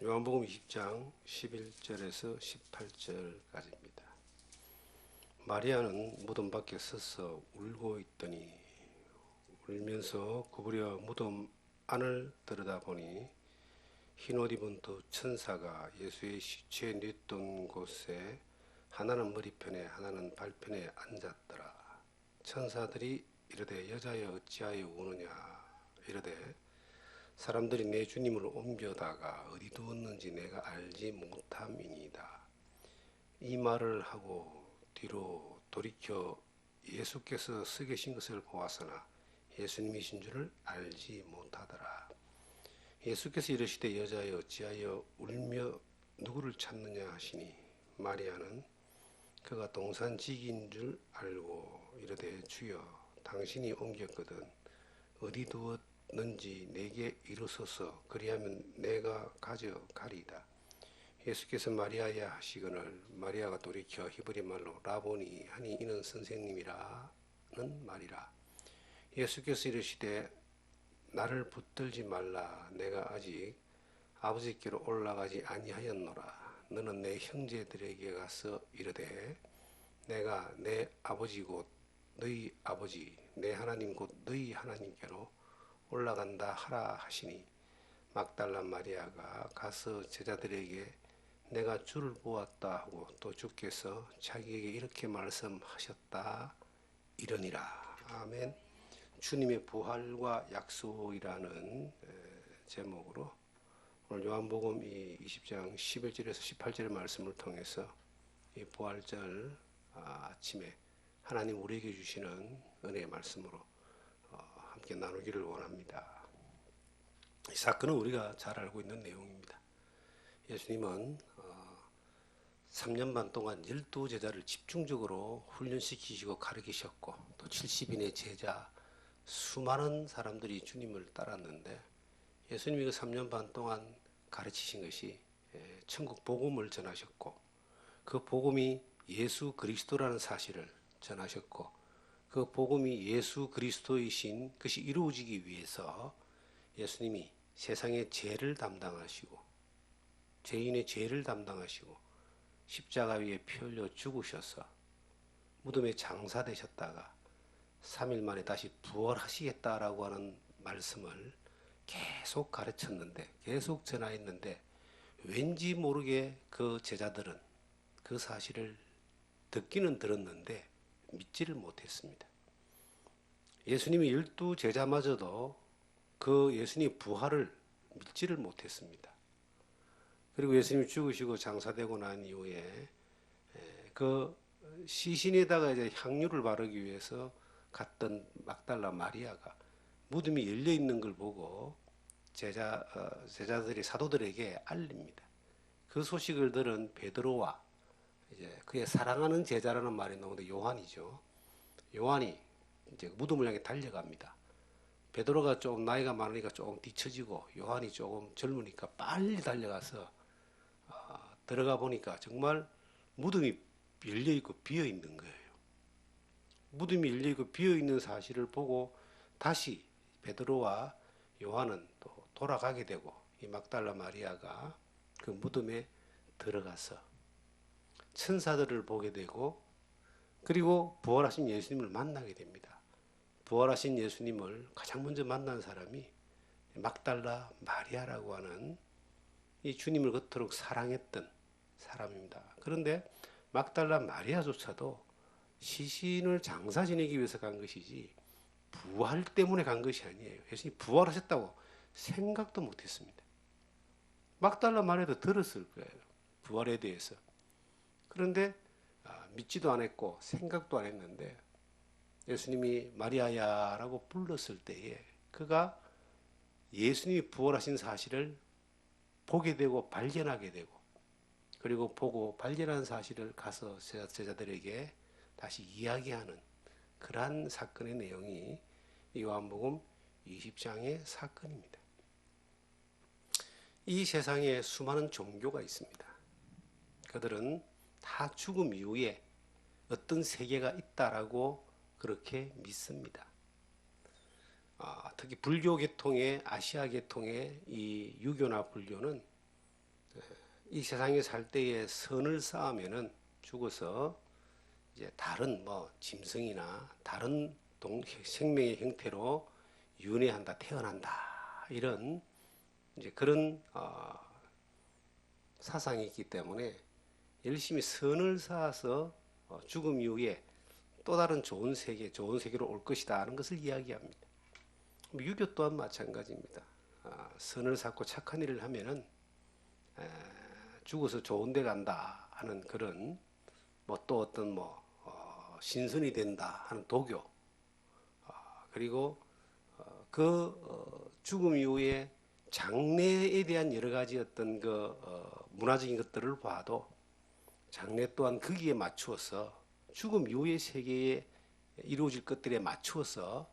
요한복음 20장 11절에서 18절까지입니다. 마리아는 무덤 밖에 서서 울고 있더니 울면서 구부려 무덤 안을 들여다보니 흰옷 입은 두 천사가 예수의 시체 뉘었던 곳에 하나는 머리편에 하나는 발편에 앉았더라. 천사들이 이르되 여자여 어찌하여 우느냐 이르되 사람들이 내 주님을 옮겨다가 어디 두었는지 내가 알지 못함이니이다. 이 말을 하고 뒤로 돌이켜 예수께서 서 계신 것을 보았으나 예수님이신 줄을 알지 못하더라. 예수께서 이르시되 여자여 어찌하여 울며 누구를 찾느냐 하시니 마리아는 그가 동산지기인 줄 알고 이르되 주여 당신이 옮겼거든 어디 두었는지 내게 이르소서 그리하면 내가 가져가리이다. 예수께서 마리아야 하시거늘 마리아가 돌이켜 히브리 말로 라보니 하니 이는 선생님이라는 말이라. 예수께서 이르시되 나를 붙들지 말라 내가 아직 아버지께로 올라가지 아니하였노라. 너는 내 형제들에게 가서 이르되 내가 내 아버지 곧 너희 아버지 내 하나님 곧 너희 하나님께로 올라간다 하라 하시니 막달라 마리아가 가서 제자들에게 내가 주를 보았다 하고 또 주께서 자기에게 이렇게 말씀하셨다 이러니라. 아멘. 주님의 부활과 약속이라는 제목으로 오늘 요한복음 20장 11절에서 18절의 말씀을 통해서 이 부활절 아침에 하나님 우리에게 주시는 은혜의 말씀으로 함께 나누기를 원합니다. 이 사건은 우리가 잘 알고 있는 내용입니다. 예수님은 3년 반 동안 12제자를 집중적으로 훈련시키시고 가르치셨고 또 70인의 제자 수많은 사람들이 주님을 따랐는데 예수님이 그 3년 반 동안 가르치신 것이 천국 복음을 전하셨고 그 복음이 예수 그리스도라는 사실을 전하셨고 그 복음이 예수 그리스도이신 것이 이루어지기 위해서 예수님이 세상의 죄를 담당하시고 죄인의 죄를 담당하시고 십자가 위에 피 흘려 죽으셔서 무덤에 장사되셨다가 3일 만에 다시 부활하시겠다라고 하는 말씀을 계속 가르쳤는데 계속 전하였는데 왠지 모르게 그 제자들은 그 사실을 듣기는 들었는데 믿지를 못했습니다. 예수님이 12제자마저도 그 예수님의 부활을 믿지를 못했습니다. 그리고 예수님이 죽으시고 장사되고 난 이후에 그 시신에다가 이제 향유를 바르기 위해서 갔던 막달라 마리아가 무덤이 열려 있는 걸 보고 제자들이 사도들에게 알립니다. 그 소식을 들은 베드로와 이제 그의 사랑하는 제자라는 말이 나오는데 요한이죠. 요한이 이제 무덤을 향해 달려갑니다. 베드로가 좀 나이가 많으니까 조금 뒤처지고 요한이 조금 젊으니까 빨리 달려가서 들어가 보니까 정말 무덤이 열려 있고 비어 있는 거예요. 무덤이 열려 있고 비어 있는 사실을 보고 다시 베드로와 요한은 또 돌아가게 되고 이 막달라 마리아가 그 무덤에 들어가서 천사들을 보게 되고 그리고 부활하신 예수님을 만나게 됩니다. 부활하신 예수님을 가장 먼저 만난 사람이 막달라 마리아라고 하는 이 주님을 그토록 사랑했던 사람입니다. 그런데 막달라 마리아조차도 시신을 장사 지내기 위해서 간 것이지 부활 때문에 간 것이 아니에요. 예수님이 부활하셨다고 생각도 못했습니다. 막달라 마리아도 들었을 거예요. 부활에 대해서. 그런데 믿지도 않았고 생각도 안 했는데 예수님이 마리아야라고 불렀을 때에 그가 예수님이 부활하신 사실을 보게 되고 발견하게 되고 그리고 보고 발견한 사실을 가서 제자들에게 다시 이야기하는 그러한 사건의 내용이 요한복음 20장의 사건입니다. 이 세상에 수많은 종교가 있습니다. 그들은 다 죽음 이후에 어떤 세계가 있다라고 그렇게 믿습니다. 특히 불교 계통의 아시아 계통의 이 유교나 불교는 이 세상에 살 때에 선을 쌓으면은 죽어서 이제 다른 뭐 짐승이나 다른 생명의 형태로 윤회한다, 태어난다 이런 이제 그런 사상이 있기 때문에 열심히 선을 쌓아서 죽음 이후에 또 다른 좋은 세계, 좋은 세계로 올 것이다 하는 것을 이야기합니다. 유교 또한 마찬가지입니다. 선을 쌓고 착한 일을 하면은 죽어서 좋은 데 간다 하는 그런 뭐 또 어떤 신선이 된다 하는 도교 그리고 죽음 이후에 장래에 대한 여러 가지 어떤 문화적인 것들을 봐도 장래 또한 거기에 맞추어서 죽음 이후의 세계에 이루어질 것들에 맞추어서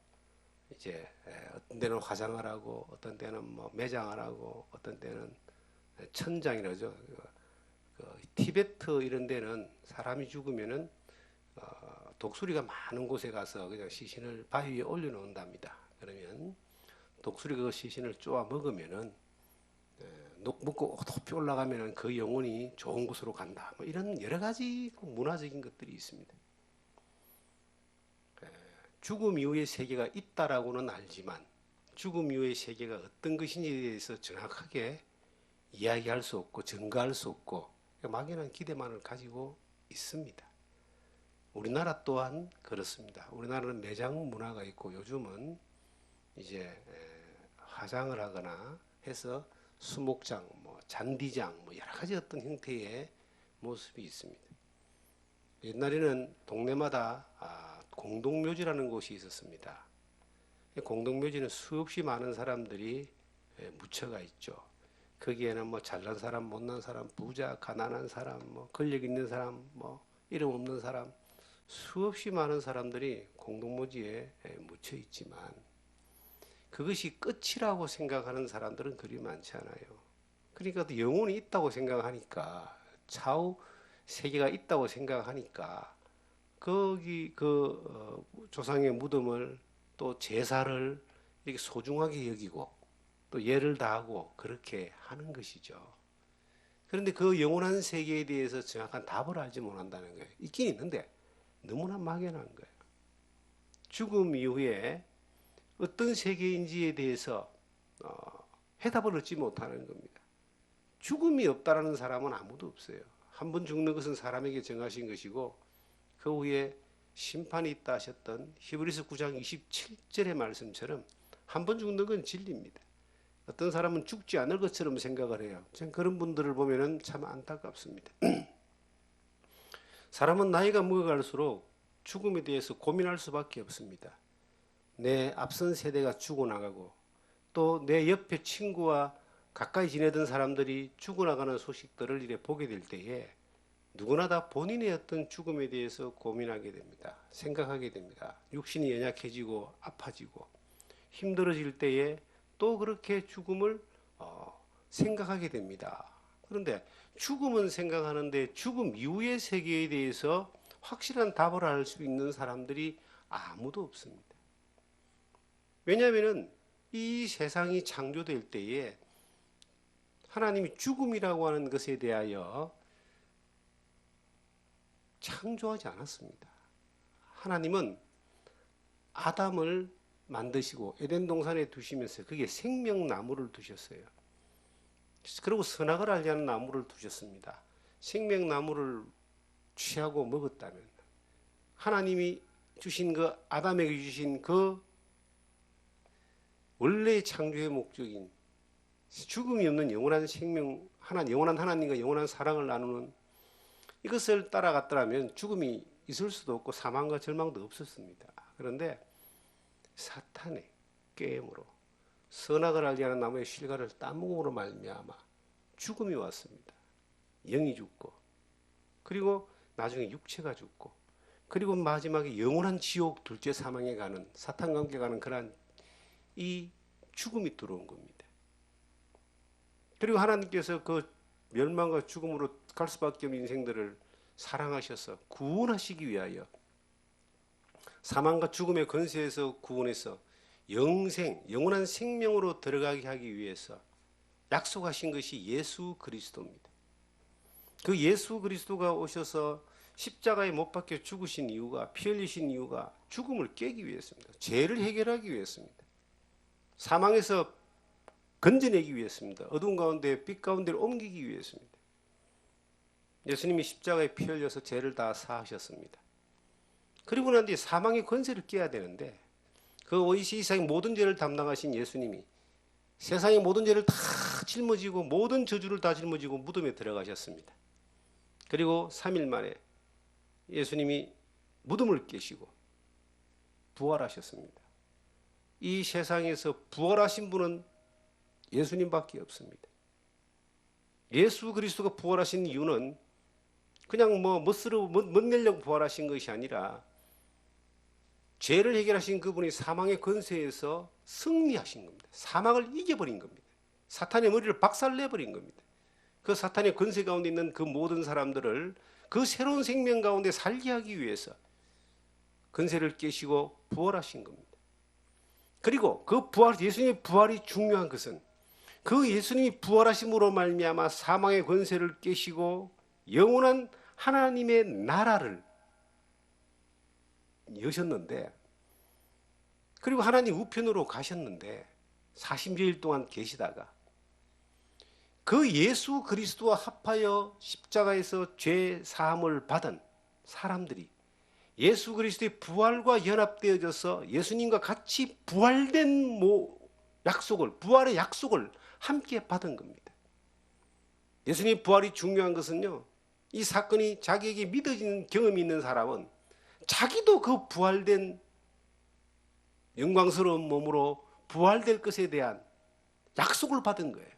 이제 어떤 데는 화장을 하고 어떤 때는 뭐 매장을 하고 어떤 때는 천장이라죠. 티베트 이런 데는 사람이 죽으면은 독수리가 많은 곳에 가서 그냥 시신을 바위 위에 올려놓는답니다. 그러면 독수리가 그 시신을 쪼아 먹으면은 먹고 높이 올라가면은 그 영혼이 좋은 곳으로 간다. 뭐 이런 여러 가지 문화적인 것들이 있습니다. 죽음 이후의 세계가 있다라고는 알지만 죽음 이후의 세계가 어떤 것인지에 대해서 정확하게 이야기할 수 없고 증거할 수 없고 막연한 기대만을 가지고 있습니다. 우리나라 또한 그렇습니다. 우리나라는 매장 문화가 있고 요즘은 이제 화장을 하거나 해서 수목장, 잔디장, 여러 가지 어떤 형태의 모습이 있습니다. 옛날에는 동네마다 공동묘지라는 곳이 있었습니다. 공동묘지는 수없이 많은 사람들이 묻혀가 있죠. 거기에는 잘난 사람, 못난 사람, 부자, 가난한 사람, 권력 있는 사람, 이름 없는 사람, 수없이 많은 사람들이 공동묘지에 묻혀 있지만 그것이 끝이라고 생각하는 사람들은 그리 많지 않아요. 그러니까 영혼이 있다고 생각하니까 차후 세계가 있다고 생각하니까 거기 조상의 무덤을 또 제사를 이렇게 소중하게 여기고 또 예를 다하고 그렇게 하는 것이죠. 그런데 그 영원한 세계에 대해서 정확한 답을 알지 못한다는 거예요. 있긴 있는데 너무나 막연한 거예요. 죽음 이후에 어떤 세계인지에 대해서 해답을 얻지 못하는 겁니다. 죽음이 없다라는 사람은 아무도 없어요. 한 번 죽는 것은 사람에게 정하신 것이고 그 후에 심판이 있다 하셨던 히브리서 9장 27절의 말씀처럼 한 번 죽는 건 진리입니다. 어떤 사람은 죽지 않을 것처럼 생각을 해요. 전 그런 분들을 보면 참 안타깝습니다. 사람은 나이가 먹어갈수록 죽음에 대해서 고민할 수밖에 없습니다. 내 앞선 세대가 죽어나가고 또 내 옆에 친구와 가까이 지내던 사람들이 죽어나가는 소식들을 이래 보게 될 때에 누구나 다 본인의 어떤 죽음에 대해서 고민하게 됩니다. 생각하게 됩니다. 육신이 연약해지고 아파지고 힘들어질 때에 또 그렇게 죽음을 생각하게 됩니다. 그런데 죽음은 생각하는데 죽음 이후의 세계에 대해서 확실한 답을 알 수 있는 사람들이 아무도 없습니다. 왜냐하면 이 세상이 창조될 때에 하나님이 죽음이라고 하는 것에 대하여 창조하지 않았습니다. 하나님은 아담을 만드시고 에덴 동산에 두시면서 거기에 생명나무를 두셨어요. 그리고 선악을 알지 않는 나무를 두셨습니다. 생명나무를 취하고 먹었다면 하나님이 주신 아담에게 주신 원래의 창조의 목적인 죽음이 없는 영원한 생명, 영원한 하나님과 영원한 사랑을 나누는 이것을 따라갔더라면 죽음이 있을 수도 없고 사망과 절망도 없었습니다. 그런데 사탄의 깨임으로 선악을 알지 않은 나무의 실과를 따먹음으로 말미암아 죽음이 왔습니다. 영이 죽고 그리고 나중에 육체가 죽고 그리고 마지막에 영원한 지옥 둘째 사망에 가는 사탄과 함께 가는 그러한 이 죽음이 들어온 겁니다. 그리고 하나님께서 그 멸망과 죽음으로 갈 수밖에 없는 인생들을 사랑하셔서 구원하시기 위하여 사망과 죽음의 권세에서 구원해서 영원한 생명으로 들어가게 하기 위해서 약속하신 것이 예수 그리스도입니다. 그 예수 그리스도가 오셔서 십자가에 못 박혀 죽으신 이유가, 피 흘리신 이유가 죽음을 깨기 위해서입니다. 죄를 해결하기 위해서입니다. 사망에서 건져내기 위해서입니다. 어두운 가운데 빛 가운데를 옮기기 위해서입니다. 예수님이 십자가에 피 흘려서 죄를 다 사하셨습니다. 그리고 난 뒤에 사망의 권세를 깨야 되는데, 그 이 세상의 모든 죄를 담당하신 예수님이 세상의 모든 죄를 다 짊어지고 모든 저주를 다 짊어지고 무덤에 들어가셨습니다. 그리고 3일 만에 예수님이 무덤을 깨시고 부활하셨습니다. 이 세상에서 부활하신 분은 예수님밖에 없습니다. 예수 그리스도가 부활하신 이유는 그냥 멋내려고 부활하신 것이 아니라 죄를 해결하신 그분이 사망의 권세에서 승리하신 겁니다. 사망을 이겨버린 겁니다. 사탄의 머리를 박살내버린 겁니다. 그 사탄의 권세 가운데 있는 그 모든 사람들을 그 새로운 생명 가운데 살게 하기 위해서 권세를 깨시고 부활하신 겁니다. 그리고 그 부활, 예수님의 부활이 중요한 것은 그 예수님이 부활하심으로 말미암아 사망의 권세를 깨시고 영원한 하나님의 나라를 여셨는데, 그리고 하나님 우편으로 가셨는데 40일 동안 계시다가 그 예수 그리스도와 합하여 십자가에서 죄 사함을 받은 사람들이 예수 그리스도의 부활과 연합되어져서 예수님과 같이 부활된 약속을, 부활의 약속을 함께 받은 겁니다. 예수님의 부활이 중요한 것은요, 이 사건이 자기에게 믿어지는 경험이 있는 사람은 자기도 그 부활된 영광스러운 몸으로 부활될 것에 대한 약속을 받은 거예요.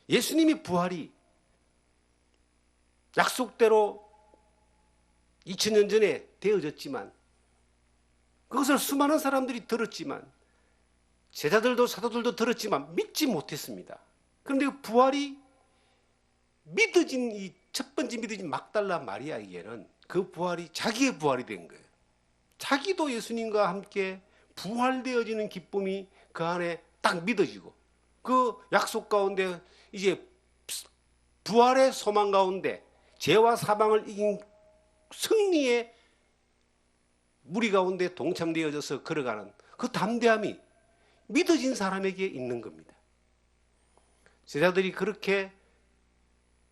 예수님의 부활이 약속대로 2000년 전에 되어졌지만, 그것을 수많은 사람들이 들었지만, 제자들도 사도들도 들었지만 믿지 못했습니다. 그런데 그 부활이 믿어진, 이 첫 번째 믿어진 막달라 마리아에게는 그 부활이 자기의 부활이 된 거예요. 자기도 예수님과 함께 부활되어지는 기쁨이 그 안에 딱 믿어지고, 그 약속 가운데 이제 부활의 소망 가운데 죄와 사망을 이긴 승리의 무리 가운데 동참되어져서 걸어가는 그 담대함이 믿어진 사람에게 있는 겁니다. 제자들이 그렇게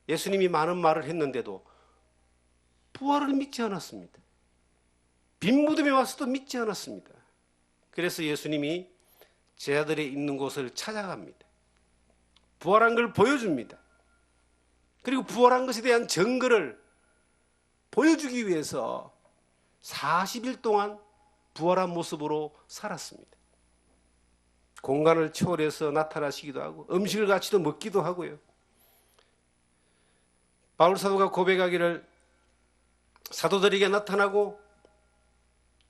예수님이 많은 말을 했는데도 부활을 믿지 않았습니다. 빈 무덤에 와서도 믿지 않았습니다. 그래서 예수님이 제자들이 있는 곳을 찾아갑니다. 부활한 걸 보여줍니다. 그리고 부활한 것에 대한 증거를 보여주기 위해서 40일 동안 부활한 모습으로 살았습니다. 공간을 초월해서 나타나시기도 하고 음식을 같이도 먹기도 하고요. 바울 사도가 고백하기를 사도들에게 나타나고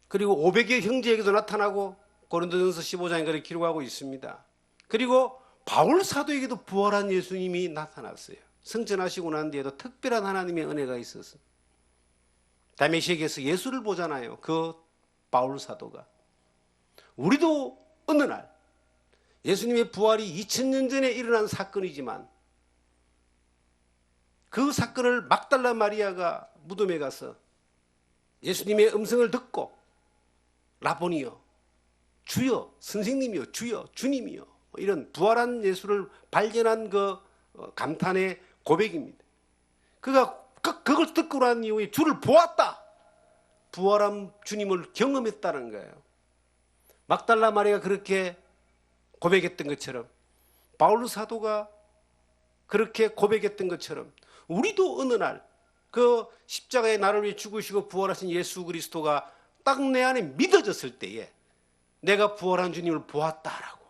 그리고 500여 형제에게도 나타나고 고린도전서 15장에 그렇게 기록하고 있습니다. 그리고 바울 사도에게도 부활한 예수님이 나타났어요. 승천하시고 난 뒤에도 특별한 하나님의 은혜가 있어서 다메섹에서 예수를 보잖아요. 그 바울 사도가. 우리도 어느 날 예수님의 부활이 2000년 전에 일어난 사건이지만 그 사건을 막달라 마리아가 무덤에 가서 예수님의 음성을 듣고 라보니여, 주여, 선생님이여, 주여, 주님이여, 이런 부활한 예수를 발견한 그 감탄의 고백입니다. 그가 그걸 듣고 난 이후에 주를 보았다. 부활한 주님을 경험했다는 거예요. 막달라 마리아가 그렇게 고백했던 것처럼, 바울 사도가 그렇게 고백했던 것처럼 우리도 어느 날 그 십자가에 나를 위해 죽으시고 부활하신 예수 그리스도가 딱 내 안에 믿어졌을 때에 내가 부활한 주님을 보았다라고,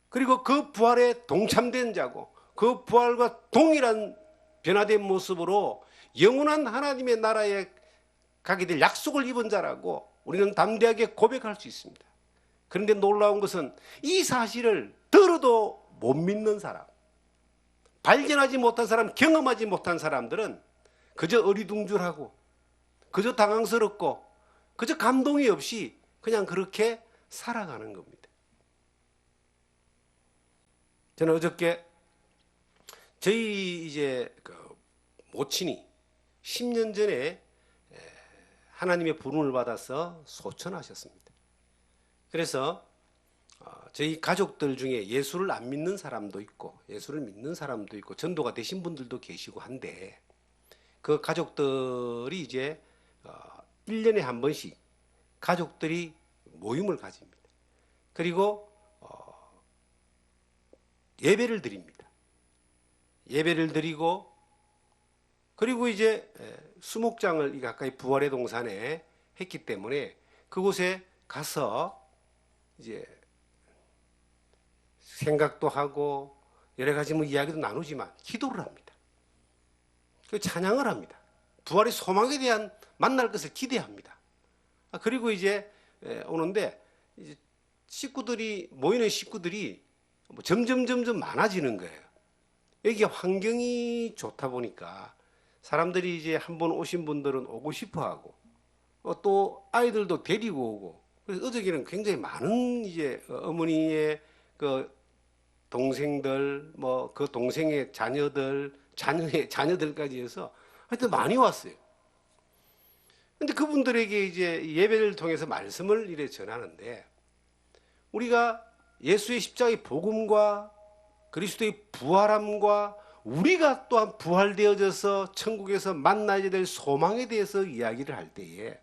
그리고 그 부활에 동참된 자고 그 부활과 동일한 변화된 모습으로 영원한 하나님의 나라에 가게 될 약속을 입은 자라고 우리는 담대하게 고백할 수 있습니다. 그런데 놀라운 것은 이 사실을 들어도 못 믿는 사람, 발견하지 못한 사람, 경험하지 못한 사람들은 그저 어리둥절하고 그저 당황스럽고 그저 감동이 없이 그냥 그렇게 살아가는 겁니다. 저는 어저께 저희 이제 그 모친이 10년 전에 하나님의 부름을 받아서 소천하셨습니다. 그래서 저희 가족들 중에 예수를 안 믿는 사람도 있고 예수를 믿는 사람도 있고 전도가 되신 분들도 계시고 한데 그 가족들이 이제 1년에 한 번씩 가족들이 모임을 가집니다. 그리고 예배를 드립니다. 예배를 드리고 그리고 이제 수목장을 가까이 부활의 동산에 했기 때문에 그곳에 가서 이제 생각도 하고 여러 가지 뭐 이야기도 나누지만 기도를 합니다. 그 찬양을 합니다. 부활의 소망에 대한 만날 것을 기대합니다. 그리고 이제 오는데 이제 식구들이 모이는 식구들이 점점 많아지는 거예요. 여기 환경이 좋다 보니까 사람들이 이제 한번 오신 분들은 오고 싶어하고 또 아이들도 데리고 오고 그래서 어저께는 굉장히 많은 이제 어머니의 그 동생들 뭐 그 동생의 자녀들 자녀의 자녀들까지 해서 하여튼 많이 왔어요. 근데 그분들에게 이제 예배를 통해서 말씀을 이래 전하는데 우리가 예수의 십자가의 복음과 그리스도의 부활함과 우리가 또한 부활되어져서 천국에서 만나야 될 소망에 대해서 이야기를 할 때에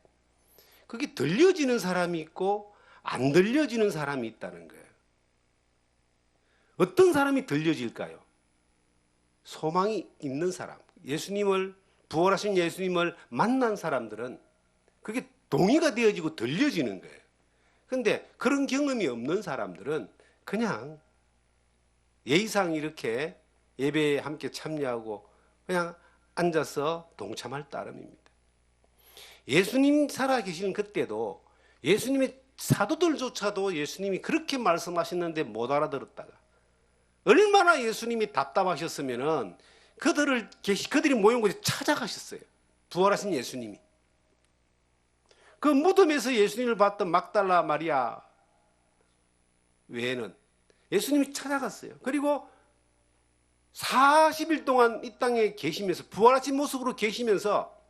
그게 들려지는 사람이 있고 안 들려지는 사람이 있다는 거예요. 어떤 사람이 들려질까요? 소망이 있는 사람, 예수님을 부활하신 예수님을 만난 사람들은 그게 동의가 되어지고 들려지는 거예요. 그런데 그런 경험이 없는 사람들은 그냥 예의상 이렇게 예배에 함께 참여하고 그냥 앉아서 동참할 따름입니다. 예수님 살아계시는 그때도 예수님의 사도들조차도 예수님이 그렇게 말씀하셨는데 못 알아들었다가 얼마나 예수님이 답답하셨으면은 그들이 모인 곳에 찾아가셨어요. 부활하신 예수님이. 그 무덤에서 예수님을 봤던 막달라 마리아 외에는 예수님이 찾아갔어요. 그리고 40일 동안 이 땅에 계시면서 부활하신 모습으로 계시면서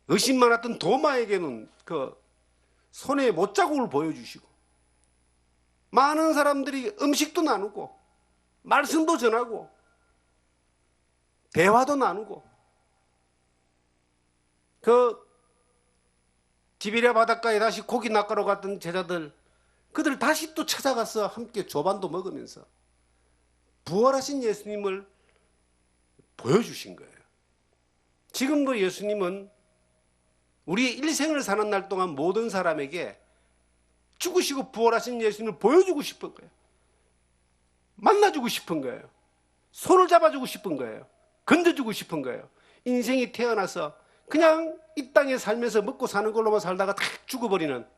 의심 많았던 도마에게는 그 손에 못자국을 보여주시고 많은 사람들이 음식도 나누고 말씀도 전하고 대화도 나누고 그 디베랴 바닷가에 다시 고기 낚으러 갔던 제자들 그들 다시 또 찾아가서 함께 조반도 먹으면서 부활하신 예수님을 보여주신 거예요. 지금도 예수님은 우리의 일생을 사는 날 동안 모든 사람에게 죽으시고 부활하신 예수님을 보여주고 싶은 거예요. 만나주고 싶은 거예요. 손을 잡아주고 싶은 거예요. 건져주고 싶은 거예요. 인생이 태어나서 그냥 이 땅에 살면서 먹고 사는 걸로만 살다가 다 죽어버리는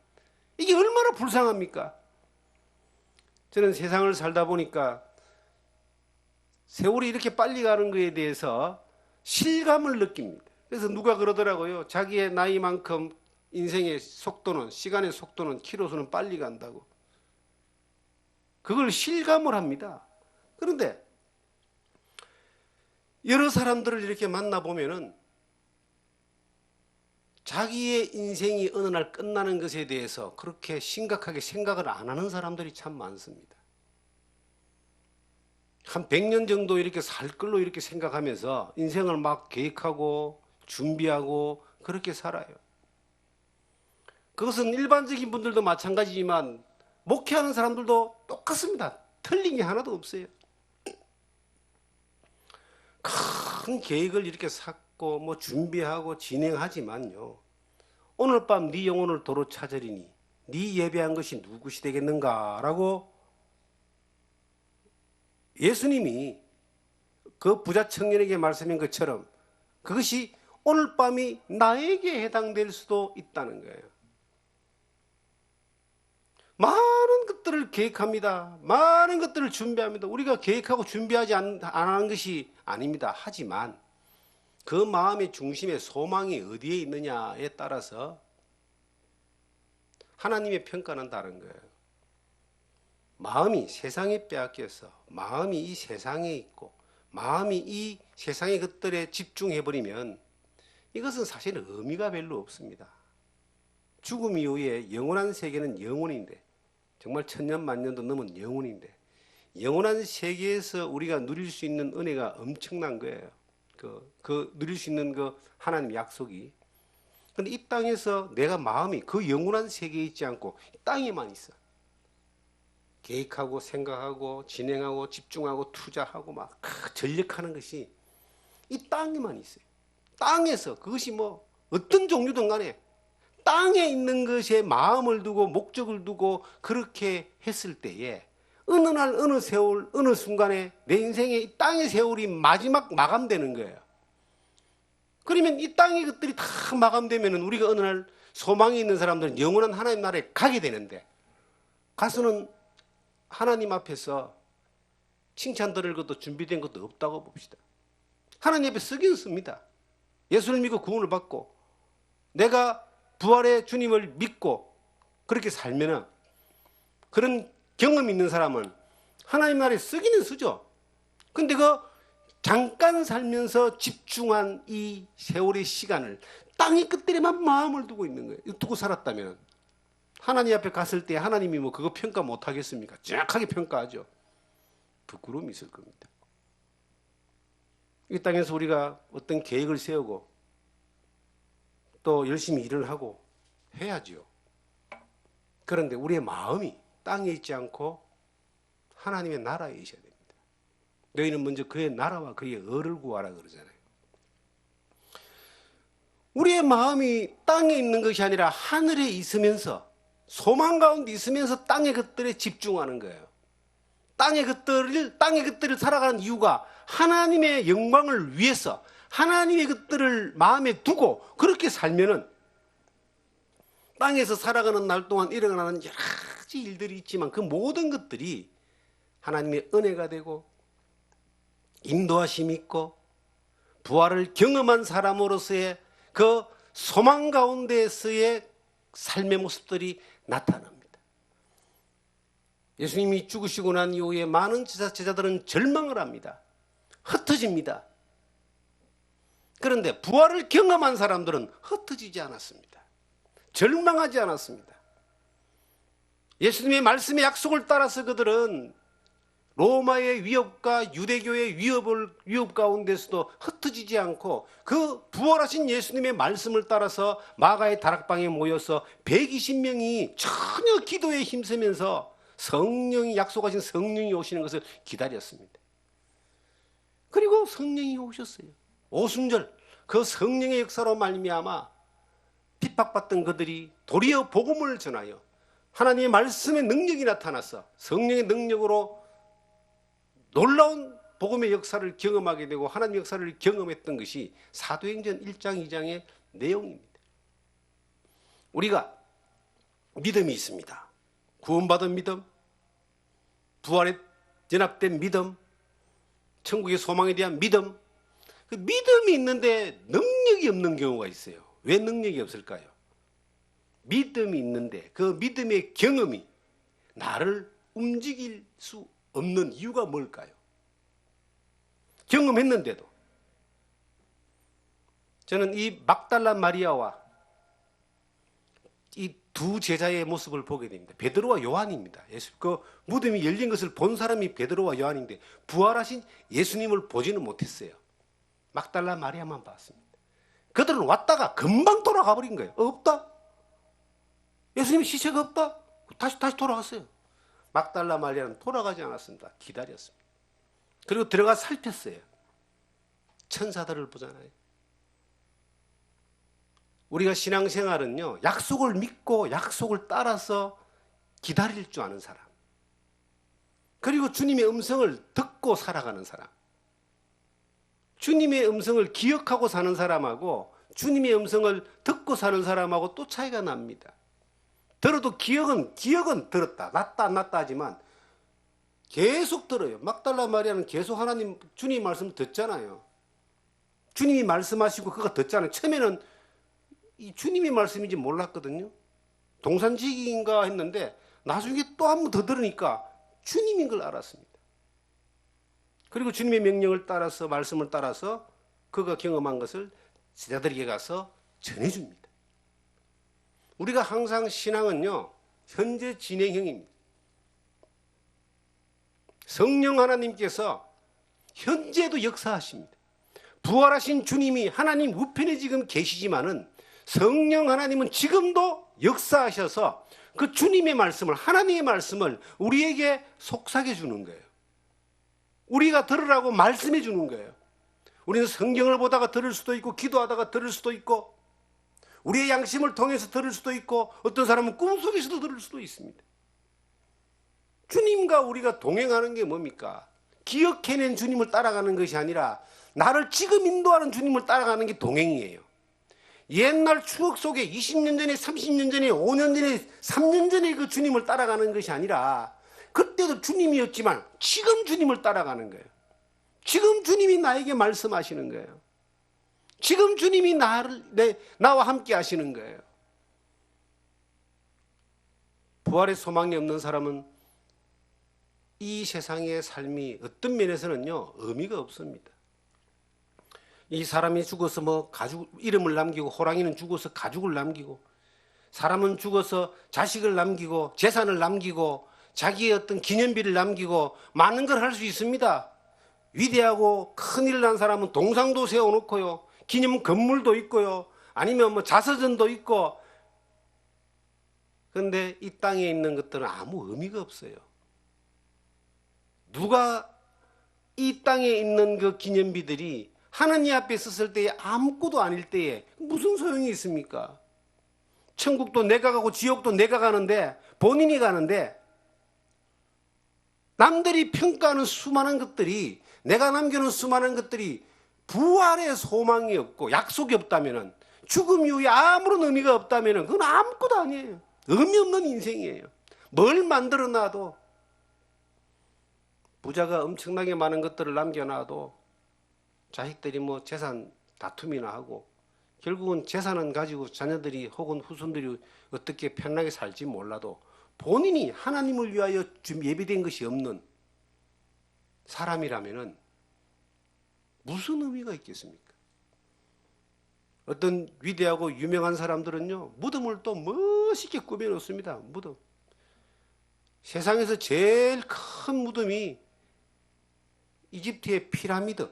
이게 얼마나 불쌍합니까? 저는 세상을 살다 보니까 세월이 이렇게 빨리 가는 것에 대해서 실감을 느낍니다. 그래서 누가 그러더라고요. 자기의 나이만큼 인생의 속도는 시간의 속도는 키로수는 빨리 간다고. 그걸 실감을 합니다. 그런데 여러 사람들을 이렇게 만나보면은 자기의 인생이 어느 날 끝나는 것에 대해서 그렇게 심각하게 생각을 안 하는 사람들이 참 많습니다. 한 100년 정도 이렇게 살 걸로 이렇게 생각하면서 인생을 막 계획하고 준비하고 그렇게 살아요. 그것은 일반적인 분들도 마찬가지지만 목회하는 사람들도 똑같습니다. 틀린 게 하나도 없어요. 큰 계획을 이렇게 쌓고 뭐 준비하고 진행하지만요. 오늘 밤 네 영혼을 도로 찾으리니 네 예배한 것이 누구시 되겠는가라고 예수님이 그 부자 청년에게 말씀한 것처럼 그것이 오늘 밤이 나에게 해당될 수도 있다는 거예요. 많은 것들을 계획합니다. 많은 것들을 준비합니다. 우리가 계획하고 준비하지 안 하는 것이 아닙니다. 하지만 그 마음의 중심에 소망이 어디에 있느냐에 따라서 하나님의 평가는 다른 거예요. 마음이 세상에 빼앗겨서 마음이 이 세상에 있고 마음이 이 세상의 것들에 집중해버리면 이것은 사실은 의미가 별로 없습니다. 죽음 이후에 영원한 세계는 영원인데, 정말 천년 만년도 넘은 영원인데, 영원한 세계에서 우리가 누릴 수 있는 은혜가 엄청난 거예요. 누릴 수 있는 그 하나님의 약속이. 근데 이 땅에서 내가 마음이 그 영원한 세계에 있지 않고 땅에만 있어. 계획하고 생각하고 진행하고 집중하고 투자하고 막 전력하는 것이 이 땅에만 있어요. 땅에서 그것이 뭐 어떤 종류든 간에 땅에 있는 것에 마음을 두고 목적을 두고 그렇게 했을 때에 어느 날 어느 세월 어느 순간에 내 인생의 이 땅의 세월이 마지막 마감되는 거예요. 그러면 이 땅의 것들이 다 마감되면 우리가 어느 날 소망이 있는 사람들은 영원한 하나님 나라에 가게 되는데, 가서는 하나님 앞에서 칭찬 들을 것도 준비된 것도 없다고 봅시다. 하나님 앞에 쓰긴 씁니다. 예수를 믿고 구원을 받고 내가 부활의 주님을 믿고 그렇게 살면은, 그런 경험이 있는 사람은 하나님 나라에 쓰기는 쓰죠. 근데 그 잠깐 살면서 집중한 이 세월의 시간을 땅의 끝들에만 마음을 두고 있는 거예요. 두고 살았다면 하나님 앞에 갔을 때 하나님이 뭐 그거 평가 못 하겠습니까? 정확하게 평가하죠. 부끄러움이 있을 겁니다. 이 땅에서 우리가 어떤 계획을 세우고 또 열심히 일을 하고 해야지요. 그런데 우리의 마음이 땅에 있지 않고 하나님의 나라에 있어야 됩니다. 너희는 먼저 그의 나라와 그의 의를 구하라 그러잖아요. 우리의 마음이 땅에 있는 것이 아니라 하늘에 있으면서, 소망 가운데 있으면서 땅의 것들에 집중하는 거예요. 땅의 것들을 살아가는 이유가 하나님의 영광을 위해서 하나님의 것들을 마음에 두고 그렇게 살면은 땅에서 살아가는 날 동안 일어나는 여러 가지 일들이 있지만 그 모든 것들이 하나님의 은혜가 되고 인도하심이 있고 부활을 경험한 사람으로서의 그 소망 가운데서의 삶의 모습들이 나타납니다. 예수님이 죽으시고 난 이후에 많은 제자들은 절망을 합니다. 흩어집니다. 그런데 부활을 경험한 사람들은 흩어지지 않았습니다. 절망하지 않았습니다. 예수님의 말씀의 약속을 따라서 그들은 로마의 위협과 유대교의 위협 가운데서도 흩어지지 않고 그 부활하신 예수님의 말씀을 따라서 마가의 다락방에 모여서 120명이 전혀 기도에 힘쓰면서 성령이 약속하신 성령이 오시는 것을 기다렸습니다. 그리고 성령이 오셨어요. 오순절 그 성령의 역사로 말미암아 핍박받던 그들이 도리어 복음을 전하여 하나님의 말씀의 능력이 나타나서 성령의 능력으로 놀라운 복음의 역사를 경험하게 되고 하나님의 역사를 경험했던 것이 사도행전 1장 2장의 내용입니다. 우리가 믿음이 있습니다. 구원받은 믿음, 부활에 연합된 믿음, 천국의 소망에 대한 믿음. 그 믿음이 있는데 능력이 없는 경우가 있어요. 왜 능력이 없을까요? 믿음이 있는데 그 믿음의 경험이 나를 움직일 수 없는 이유가 뭘까요? 경험했는데도. 저는 이 막달라 마리아와 이 두 제자의 모습을 보게 됩니다. 베드로와 요한입니다. 그 무덤이 열린 것을 본 사람이 베드로와 요한인데 부활하신 예수님을 보지는 못했어요. 막달라 마리아만 봤습니다. 그들은 왔다가 금방 돌아가 버린 거예요. 없다. 예수님 시체가 없다. 다시 돌아갔어요. 막달라 마리아는 돌아가지 않았습니다. 기다렸습니다. 그리고 들어가 살폈어요. 천사들을 보잖아요. 우리가 신앙생활은요, 약속을 믿고 약속을 따라서 기다릴 줄 아는 사람, 그리고 주님의 음성을 듣고 살아가는 사람, 주님의 음성을 기억하고 사는 사람하고 주님의 음성을 듣고 사는 사람하고 또 차이가 납니다. 들어도 기억은 들었다, 났다 안 났다 하지만 계속 들어요. 막달라 마리아는 계속 주님 말씀 듣잖아요. 주님이 말씀하시고 그거 듣잖아요. 처음에는 이 주님이 말씀인지 몰랐거든요. 동산지기인가 했는데 나중에 또 한 번 더 들으니까 주님인 걸 알았습니다. 그리고 주님의 명령을 따라서, 말씀을 따라서 그가 경험한 것을 제자들에게 가서 전해줍니다. 우리가 항상 신앙은요, 현재 진행형입니다. 성령 하나님께서 현재도 역사하십니다. 부활하신 주님이 하나님 우편에 지금 계시지만은 성령 하나님은 지금도 역사하셔서 그 주님의 말씀을, 하나님의 말씀을 우리에게 속삭여 주는 거예요. 우리가 들으라고 말씀해 주는 거예요. 우리는 성경을 보다가 들을 수도 있고, 기도하다가 들을 수도 있고, 우리의 양심을 통해서 들을 수도 있고, 어떤 사람은 꿈속에서도 들을 수도 있습니다. 주님과 우리가 동행하는 게 뭡니까? 기억해낸 주님을 따라가는 것이 아니라 나를 지금 인도하는 주님을 따라가는 게 동행이에요. 옛날 추억 속에 20년 전에, 30년 전에, 5년 전에, 3년 전에 그 주님을 따라가는 것이 아니라 그때도 주님이었지만 지금 주님을 따라가는 거예요. 지금 주님이 나에게 말씀하시는 거예요. 지금 주님이 나와 함께 하시는 거예요. 부활의 소망이 없는 사람은 이 세상의 삶이 어떤 면에서는요, 의미가 없습니다. 이 사람이 죽어서 가죽, 이름을 남기고, 호랑이는 죽어서 가죽을 남기고, 사람은 죽어서 자식을 남기고, 재산을 남기고, 자기의 어떤 기념비를 남기고, 많은 걸 할 수 있습니다. 위대하고 큰일 난 사람은 동상도 세워놓고요, 기념 건물도 있고요, 아니면 자서전도 있고. 그런데 이 땅에 있는 것들은 아무 의미가 없어요. 누가 이 땅에 있는 그 기념비들이 하나님 앞에 섰을 때에 아무것도 아닐 때에 무슨 소용이 있습니까? 천국도 내가 가고 지옥도 내가 가는데, 본인이 가는데, 남들이 평가하는 수많은 것들이, 내가 남겨놓은 수많은 것들이 부활의 소망이 없고 약속이 없다면, 죽음 이후에 아무런 의미가 없다면 그건 아무것도 아니에요. 의미 없는 인생이에요. 뭘 만들어 놔도, 부자가 엄청나게 많은 것들을 남겨놔도 자식들이 재산 다툼이나 하고, 결국은 재산은 가지고 자녀들이 혹은 후손들이 어떻게 편하게 살지 몰라도 본인이 하나님을 위하여 예비된 것이 없는 사람이라면 무슨 의미가 있겠습니까? 어떤 위대하고 유명한 사람들은요, 무덤을 또 멋있게 꾸며놓습니다. 무덤. 세상에서 제일 큰 무덤이 이집트의 피라미드.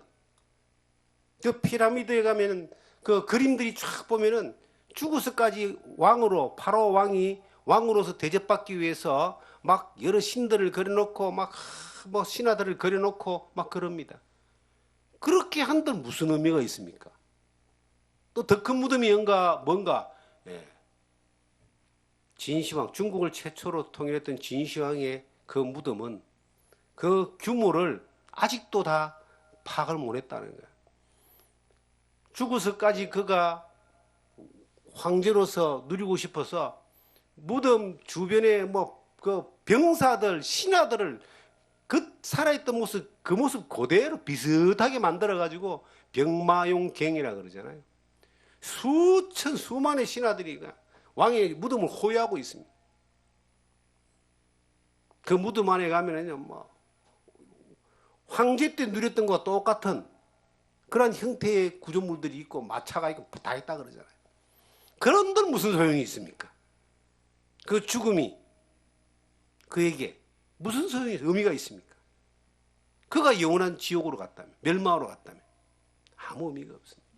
그 피라미드에 가면은 그 그림들이 쫙 보면은 죽어서까지 왕으로, 파라오 왕이 왕으로서 대접받기 위해서 막 여러 신들을 그려놓고 막 신하들을 그려놓고 막 그럽니다. 그렇게 한들 무슨 의미가 있습니까? 또 더 큰 무덤이 뭔가, 진시황, 중국을 최초로 통일했던 진시황의 그 무덤은 그 규모를 아직도 다 파악을 못했다는 거예요. 죽어서까지 그가 황제로서 누리고 싶어서 무덤 주변에 그 병사들, 신하들을 그 살아있던 모습, 그 모습 그대로 비슷하게 만들어가지고 병마용갱이라 그러잖아요. 수만의 신하들이 왕의 무덤을 호위하고 있습니다. 그 무덤 안에 가면은요, 황제 때 누렸던 것과 똑같은 그런 형태의 구조물들이 있고 마차가 있고 다 있다 그러잖아요. 그런들 무슨 소용이 있습니까? 그 죽음이 그에게 무슨 소용이, 의미가 있습니까? 그가 영원한 지옥으로 갔다면, 멸망으로 갔다면 아무 의미가 없습니다.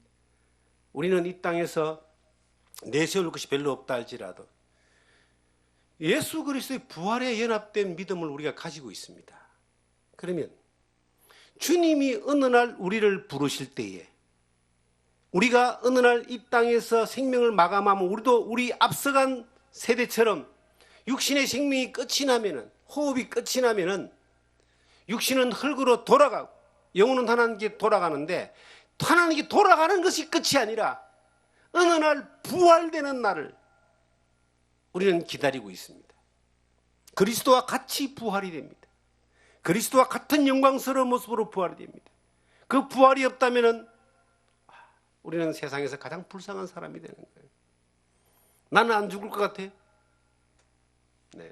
우리는 이 땅에서 내세울 것이 별로 없다 할지라도 예수 그리스도의 부활에 연합된 믿음을 우리가 가지고 있습니다. 그러면 주님이 어느 날 우리를 부르실 때에, 우리가 어느 날 이 땅에서 생명을 마감하면 우리도 우리 앞서간 세대처럼 육신의 생명이 끝이 나면은, 호흡이 끝이 나면은 육신은 흙으로 돌아가고 영혼은 하나님께 돌아가는데, 하나님께 돌아가는 것이 끝이 아니라 어느 날 부활되는 날을 우리는 기다리고 있습니다. 그리스도와 같이 부활이 됩니다. 그리스도와 같은 영광스러운 모습으로 부활이 됩니다. 그 부활이 없다면 우리는 세상에서 가장 불쌍한 사람이 되는 거예요. 나는 안 죽을 것 같아. 네.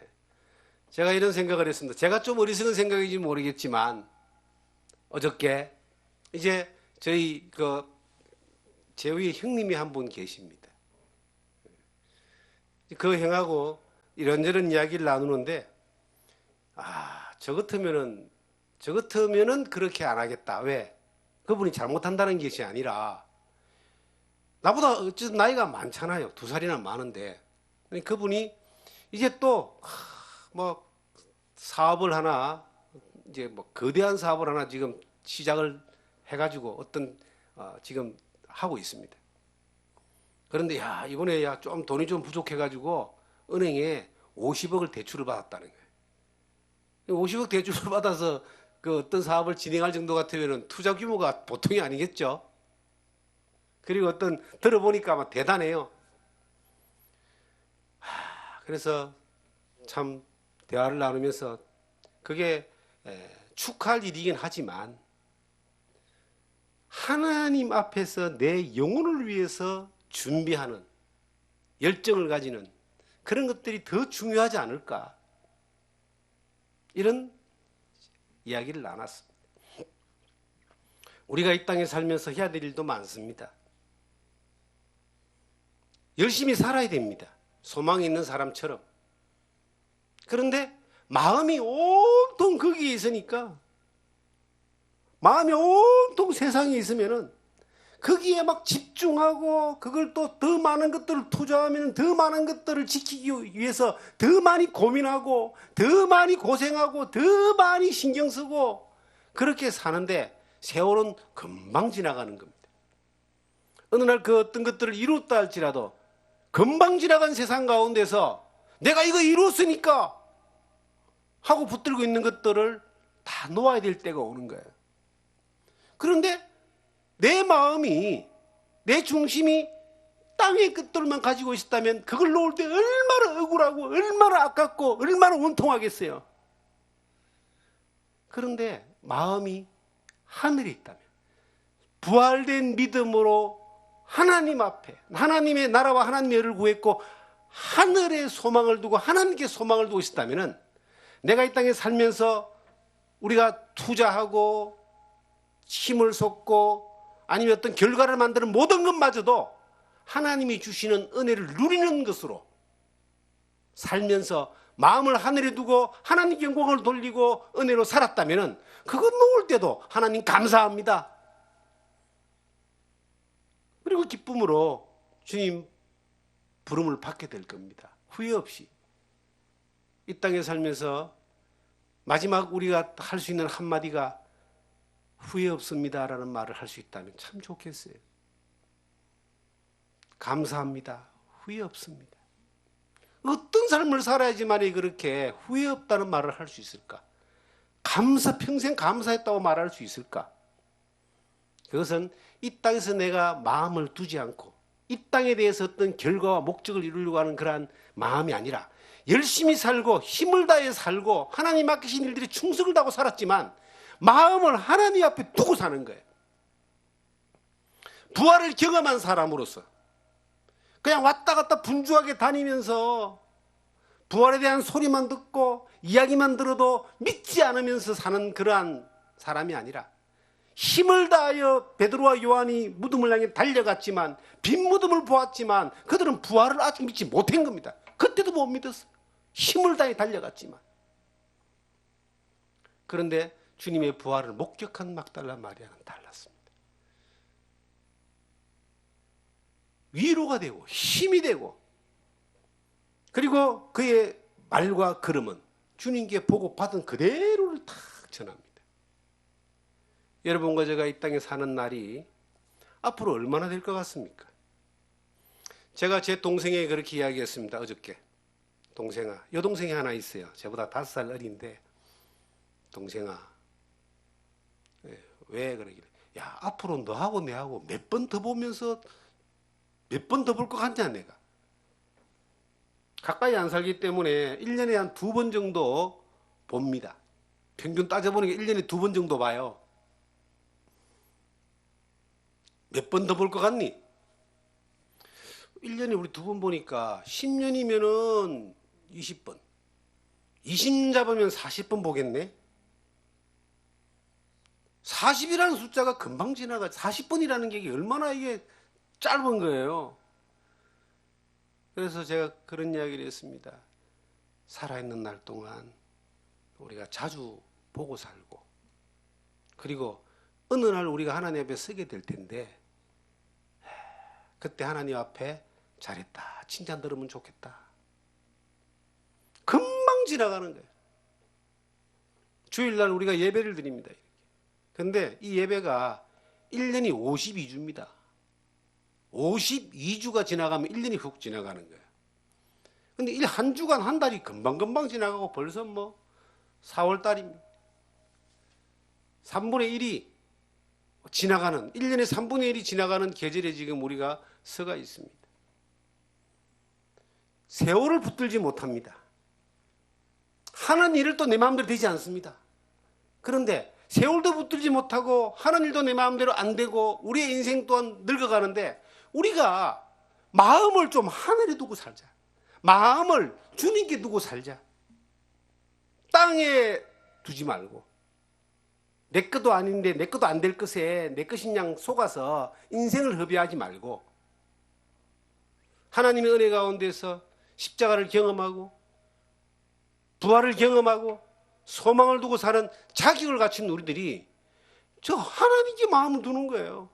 제가 이런 생각을 했습니다. 제가 좀 어리석은 생각인지 모르겠지만 어저께 이제 저희 제 위에 형님이 한 분 계십니다. 그 형하고 이런저런 이야기를 나누는데 저 같으면은 그렇게 안 하겠다. 왜? 그분이 잘못한다는 것이 아니라 나보다 어쨌든 나이가 많잖아요. 2살이나 많은데 그분이 이제 또 뭐 사업을 하나 이제 뭐 거대한 사업을 하나 지금 시작을 해가지고 어떤 지금 하고 있습니다. 그런데 이번에 좀 돈이 좀 부족해가지고 은행에 50억을 대출을 받았다는 거예요. 50억 대출을 받아서 그 어떤 사업을 진행할 정도 같으면 투자 규모가 보통이 아니겠죠. 그리고 들어보니까 아마 대단해요. 그래서 참 대화를 나누면서 그게 축하할 일이긴 하지만 하나님 앞에서 내 영혼을 위해서 준비하는 열정을 가지는 그런 것들이 더 중요하지 않을까, 이런 이야기를 나눴습니다. 우리가 이 땅에 살면서 해야 될 일도 많습니다. 열심히 살아야 됩니다. 소망이 있는 사람처럼. 그런데 마음이 온통 거기에 있으니까, 마음이 온통 세상에 있으면은 거기에 막 집중하고 그걸 또 더 많은 것들을 투자하면 더 많은 것들을 지키기 위해서 더 많이 고민하고 더 많이 고생하고 더 많이 신경 쓰고 그렇게 사는데 세월은 금방 지나가는 겁니다. 어느 날 그 어떤 것들을 이뤘다 할지라도 금방 지나간 세상 가운데서 내가 이거 이뤘으니까 하고 붙들고 있는 것들을 다 놓아야 될 때가 오는 거예요. 그런데 내 마음이, 내 중심이 땅의 것들만 가지고 있었다면 그걸 놓을 때 얼마나 억울하고 얼마나 아깝고 얼마나 원통하겠어요. 그런데 마음이 하늘에 있다면, 부활된 믿음으로 하나님 앞에 하나님의 나라와 하나님의 의를 구했고 하늘에 소망을 두고 하나님께 소망을 두고 있었다면, 내가 이 땅에 살면서 우리가 투자하고 힘을 쏟고 아니면 어떤 결과를 만드는 모든 것마저도 하나님이 주시는 은혜를 누리는 것으로 살면서 마음을 하늘에 두고 하나님께 영광을 돌리고 은혜로 살았다면 그것 놓을 때도 하나님 감사합니다. 그리고 기쁨으로 주님 부름을 받게 될 겁니다. 후회 없이. 이 땅에 살면서 마지막 우리가 할 수 있는 한마디가 후회 없습니다라는 말을 할 수 있다면 참 좋겠어요. 감사합니다. 후회 없습니다. 어떤 삶을 살아야지만 그렇게 후회 없다는 말을 할 수 있을까? 평생 감사했다고 말할 수 있을까? 그것은 이 땅에서 내가 마음을 두지 않고 이 땅에 대해서 어떤 결과와 목적을 이루려고 하는 그러한 마음이 아니라 열심히 살고 힘을 다해 살고 하나님 맡기신 일들이 충성을 다하고 살았지만 마음을 하나님 앞에 두고 사는 거예요. 부활을 경험한 사람으로서 그냥 왔다 갔다 분주하게 다니면서 부활에 대한 소리만 듣고 이야기만 들어도 믿지 않으면서 사는 그러한 사람이 아니라 힘을 다하여 베드로와 요한이 무덤을 향해 달려갔지만 빈 무덤을 보았지만 그들은 부활을 아직 믿지 못한 겁니다. 그때도 못 믿었어요. 힘을 다해 달려갔지만. 그런데 주님의 부활을 목격한 막달라 마리아는 달랐습니다. 위로가 되고 힘이 되고 그리고 그의 말과 걸음은 주님께 보고받은 그대로를 탁 전합니다. 여러분과 제가 이 땅에 사는 날이 앞으로 얼마나 될 것 같습니까? 제가 제 동생에게 그렇게 이야기했습니다. 어저께. 동생아, 여동생이 하나 있어요. 저보다 5살 어린데 동생아, 왜 그러길래, 야, 앞으로 너하고 내하고 몇 번 더 보면서 몇 번 더 볼 것 같냐 내가. 가까이 안 살기 때문에 1년에 한 2번 정도 봅니다. 평균 따져보니까 1년에 2번 정도 봐요. 몇 번 더 볼 것 같니? 1년에 우리 2번 보니까 10년이면은 20번, 20년 잡으면 40번 보겠네. 40이라는 숫자가 금방 지나가. 40번이라는 게 얼마나 이게 짧은 거예요. 그래서 제가 그런 이야기를 했습니다. 살아있는 날 동안 우리가 자주 보고 살고, 그리고 어느 날 우리가 하나님 앞에 서게 될 텐데, 그때 하나님 앞에 잘했다, 칭찬 들으면 좋겠다. 금방 지나가는 거예요. 주일날 우리가 예배를 드립니다. 근데 이 예배가 1년이 52주입니다. 52주가 지나가면 1년이 훅 지나가는 거예요. 근데 한 주간 한 달이 금방금방 지나가고 벌써 4월 달입니다. 3분의 1이 지나가는, 1년에 3분의 1이 지나가는 계절에 지금 우리가 서가 있습니다. 세월을 붙들지 못합니다. 하는 일을 또 내 마음대로 되지 않습니다. 그런데 세월도 붙들지 못하고 하는 일도 내 마음대로 안 되고 우리의 인생 또한 늙어가는데, 우리가 마음을 좀 하늘에 두고 살자. 마음을 주님께 두고 살자. 땅에 두지 말고, 내 것도 아닌데 내 것도 안 될 것에 내 것인 양 속아서 인생을 허비하지 말고, 하나님의 은혜 가운데서 십자가를 경험하고 부활을 경험하고 소망을 두고 사는 자격을 갖춘 우리들이 저 하나님께 마음을 두는 거예요.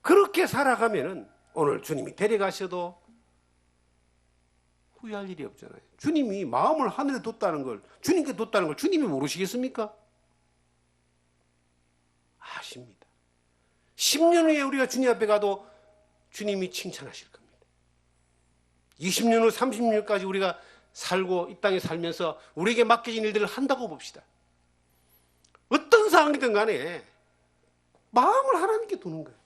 그렇게 살아가면은 오늘 주님이 데려가셔도 후회할 일이 없잖아요. 주님이 마음을 하늘에 뒀다는 걸, 주님께 뒀다는 걸 주님이 모르시겠습니까? 아십니다. 10년 후에 우리가 주님 앞에 가도 주님이 칭찬하실 겁니다. 20년 후 30년까지 우리가 살고 이 땅에 살면서 우리에게 맡겨진 일들을 한다고 봅시다. 어떤 상황이든 간에 마음을 하나님께 두는 거예요.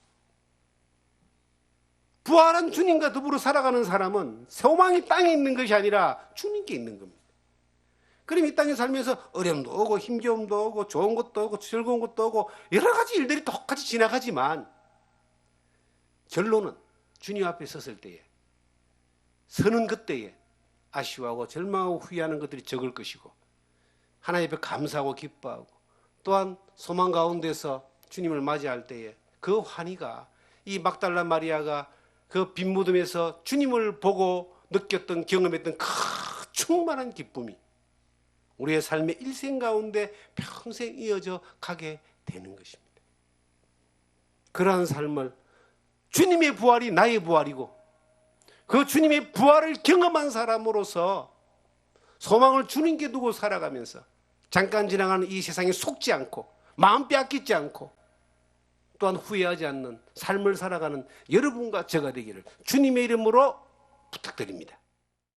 부활한 주님과 더불어 살아가는 사람은 소망이 땅에 있는 것이 아니라 주님께 있는 겁니다. 그럼 이 땅에 살면서 어려움도 오고 힘겨움도 오고 좋은 것도 오고 즐거운 것도 오고 여러 가지 일들이 똑같이 지나가지만, 결론은 주님 앞에 섰을 때에, 서는 그때에 아쉬워하고 절망하고 후회하는 것들이 적을 것이고, 하나님 앞에 감사하고 기뻐하고, 또한 소망 가운데서 주님을 맞이할 때에 그 환희가, 이 막달라 마리아가 그 빈 무덤에서 주님을 보고 느꼈던, 경험했던 그 충만한 기쁨이 우리의 삶의 일생 가운데 평생 이어져 가게 되는 것입니다. 그러한 삶을, 주님의 부활이 나의 부활이고 그 주님의 부활을 경험한 사람으로서 소망을 주님께 두고 살아가면서 잠깐 지나가는 이 세상에 속지 않고 마음 빼앗기지 않고 또한 후회하지 않는 삶을 살아가는 여러분과 제가 되기를 주님의 이름으로 부탁드립니다.